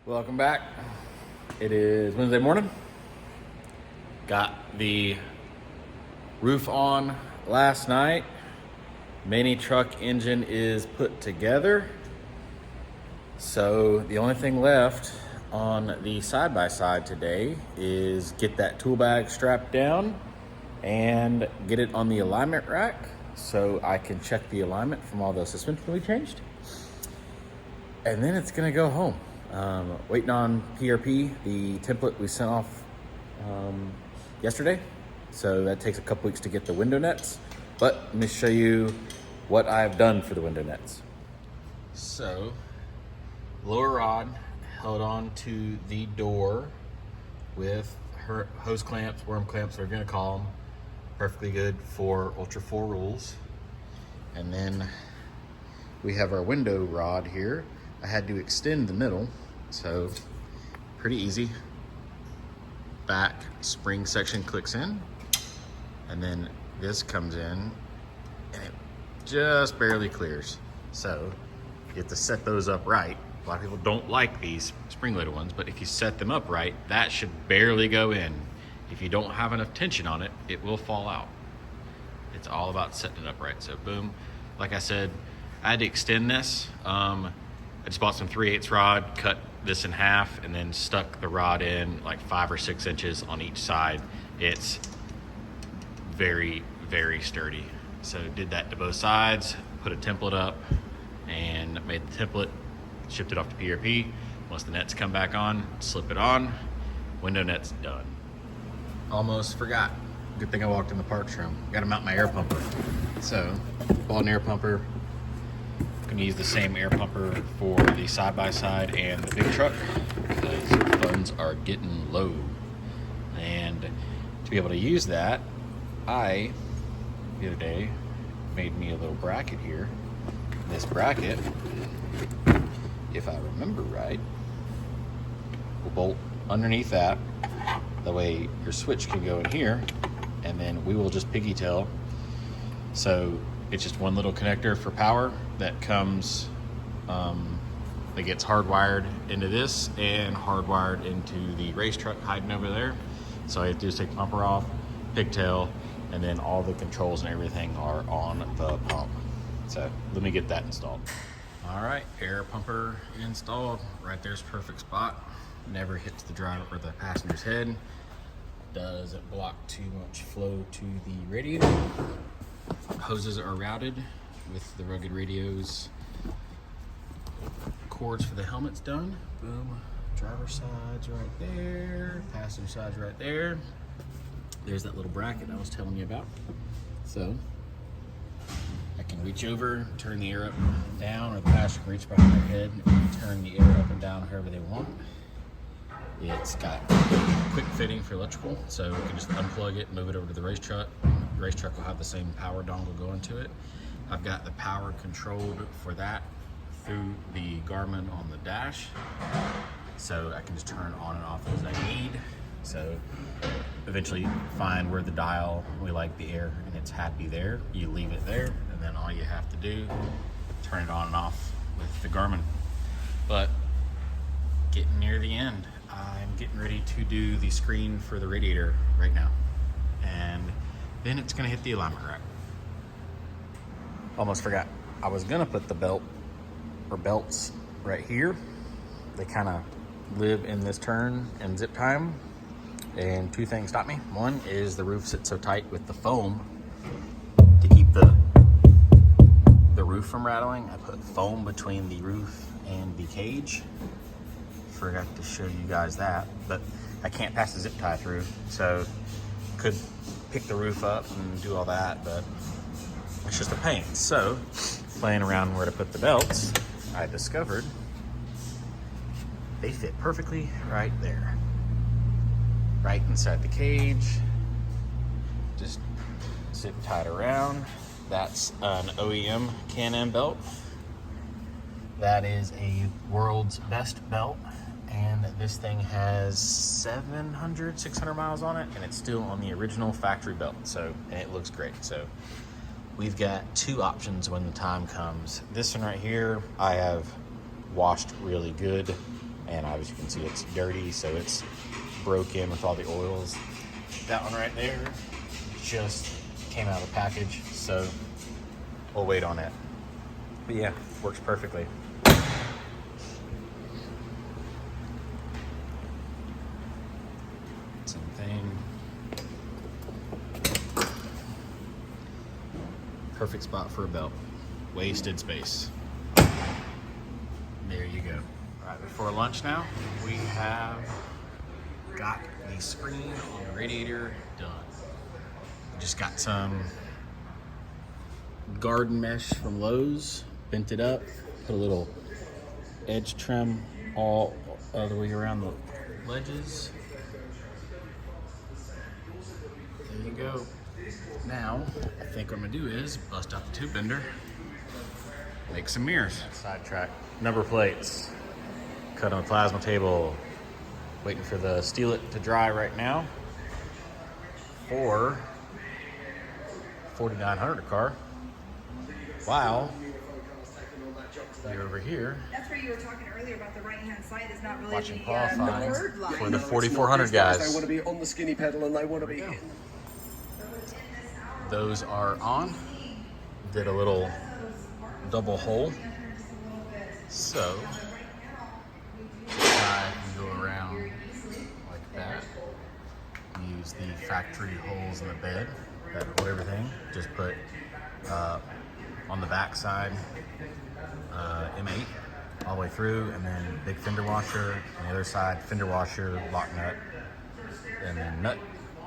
Welcome back. It is Wednesday morning. Got the roof on last night. Mini truck engine is put together. So the only thing left on the side-by-side today is get that tool bag strapped down and get it on the alignment rack so I can check the alignment from all the suspension we changed. And then it's gonna go home. Waiting on PRP, the template we sent off yesterday. So that takes a couple weeks to get the window nets. But let me show you what I've done for the window nets. So, lower rod held on to the door with her hose clamps, worm clamps, whatever you're gonna call them. Perfectly good for Ultra 4 rules. And then we have our window rod here. I had to extend the middle, so pretty easy. Back spring section clicks in, and then this comes in, and it just barely clears. So you have to set those up right. A lot of people don't like these spring-loaded ones, but if you set them up right, that should barely go in. If you don't have enough tension on it, it will fall out. It's all about setting it up right. So boom, like I said, I had to extend this. I just bought some 3/8 rod, cut this in half, and then stuck the rod in like 5 or 6 inches on each side. It's very, very sturdy. So did that to both sides, put a template up, and made the template, shipped it off to PRP. Once the nets come back on, slip it on, window net's done. Almost forgot. Good thing I walked in the parts room. Gotta mount my air pumper. So, bought an air pumper. Gonna use the same air pumper for the side-by-side and the big truck because funds are getting low. And to be able to use that, the other day, made me a little bracket here. This bracket, if I remember right, will bolt underneath that. That way your switch can go in here, and then we will just piggy tail. So it's just one little connector for power that comes, that gets hardwired into this and hardwired into the race truck hiding over there. So all I have to do is take the bumper off, pigtail, and then all the controls and everything are on the pump. So let me get that installed. All right, air pumper installed. Right there's perfect spot. Never hits the driver or the passenger's head. Doesn't block too much flow to the radiator. Hoses are routed with the rugged radios. Cords for the helmet's done. Boom. Driver side's right there. Passenger side's right there. There's that little bracket I was telling you about. So I can reach over, turn the air up and down, or the passenger can reach behind their head and turn the air up and down however they want. It's got quick fitting for electrical, so you can just unplug it, move it over to the race truck. The race truck will have the same power dongle going to it. I've got the power controlled for that through the Garmin on the dash, so I can just turn on and off as I need. So eventually find where the dial, we like the air and it's happy there, you leave it there, and then all you have to do, turn it on and off with the Garmin. But getting near the end, I'm getting ready to do the screen for the radiator right now, and then it's gonna hit the alignment rack. Almost forgot, I was gonna put the belt or belts right here. They kind of live in this turn and zip time, and two things stop me. One is the roof sits so tight with the foam to keep the roof from rattling. I put foam between the roof and the cage. Forgot to show you guys that, but I can't pass the zip tie through, so could pick the roof up and do all that, but it's just a pain. So playing around where to put the belts, I discovered they fit perfectly right there, right inside the cage. Just zip tied around. That's an OEM Can-Am belt. That is a world's best belt, and this thing has 700, 600 miles on it, and it's still on the original factory belt. So, and it looks great. So we've got two options when the time comes. This one right here, I have washed really good. And as you can see, it's dirty, so it's broken with all the oils. That one right there just came out of the package, so we'll wait on it. But yeah, works perfectly. Same thing. Perfect spot for a belt. Wasted space. There you go. All right, before lunch now, we have got the screen on the radiator done. Just got some garden mesh from Lowe's, bent it up, put a little edge trim all the way around the ledges. There you go. Now, I think what I'm gonna do is bust out the tube bender, make some mirrors. Sidetrack. Number plates. Cut on the plasma table. Waiting for the Steal It to dry right now. For 4,900 car. Wow. You're over here. That's where you were talking earlier about the right-hand side is not really Watching the qualifying preferred line. for the 4,400 guys. They want to be on the skinny pedal and they want to be in. Those are on. Did a little double hole. So I can go around like that. Use the factory holes in the bed that hold everything. Just put on the back side M8 all the way through, and then big fender washer. On the other side, fender washer, lock nut, and then nut.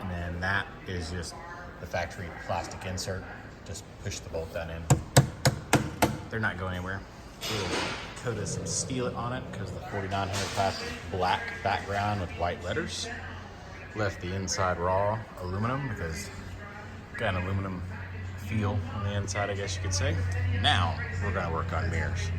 And then that is just the factory plastic insert. Just push the bolt down in. They're not going anywhere. We'll coat some Steal It on it because the 4900 class is black background with white letters. Left the inside raw aluminum because got an aluminum feel on the inside, I guess you could say. Now we're gonna work on mirrors.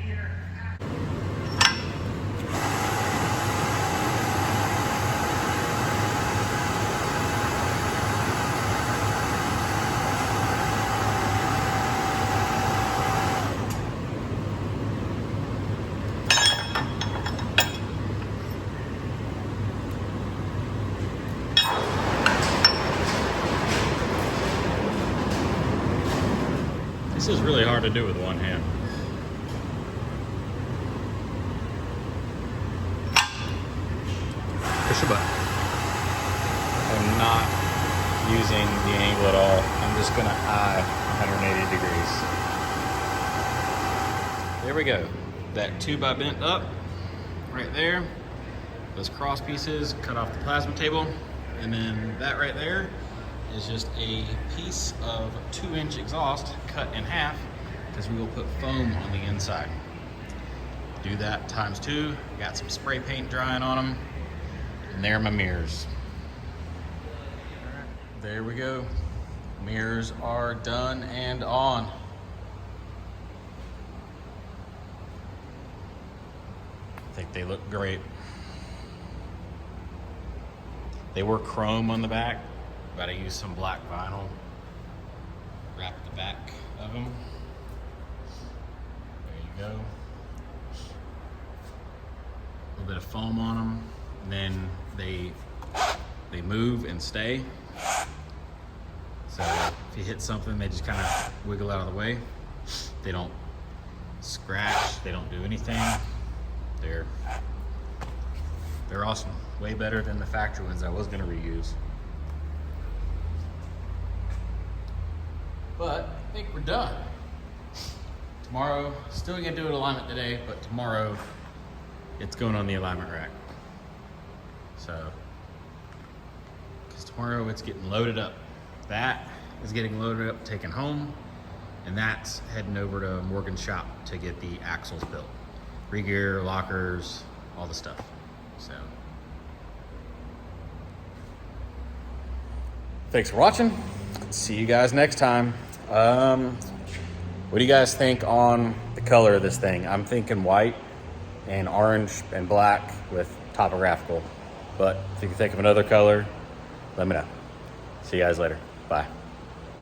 This is really hard to do with one hand. Push a button. I'm not using the angle at all. I'm just gonna eye 180 degrees. There we go. That tube I bent up right there. Those cross pieces cut off the plasma table. And then that right there is just a piece of 2-inch exhaust cut in half because we will put foam on the inside. Do that times 2. Got some spray paint drying on them. And there are my mirrors. There we go. Mirrors are done and on. I think they look great. They were chrome on the back. Gotta use some black vinyl. Wrap the back of them. There you go. A little bit of foam on them. And then they move and stay. So if you hit something, they just kind of wiggle out of the way. They don't scratch. They don't do anything. They're awesome. Way better than the factory ones I was gonna reuse. But I think we're done. Tomorrow, still gonna do an alignment today, but tomorrow it's going on the alignment rack. So, because tomorrow it's getting loaded up. That is getting loaded up, taken home, and that's heading over to Morgan's shop to get the axles built. Regear, lockers, all the stuff. So, thanks for watching. See you guys next time. What do you guys think on the color of this thing? I'm thinking white and orange and black with topographical. But if you can think of another color, let me know. See you guys later. Bye.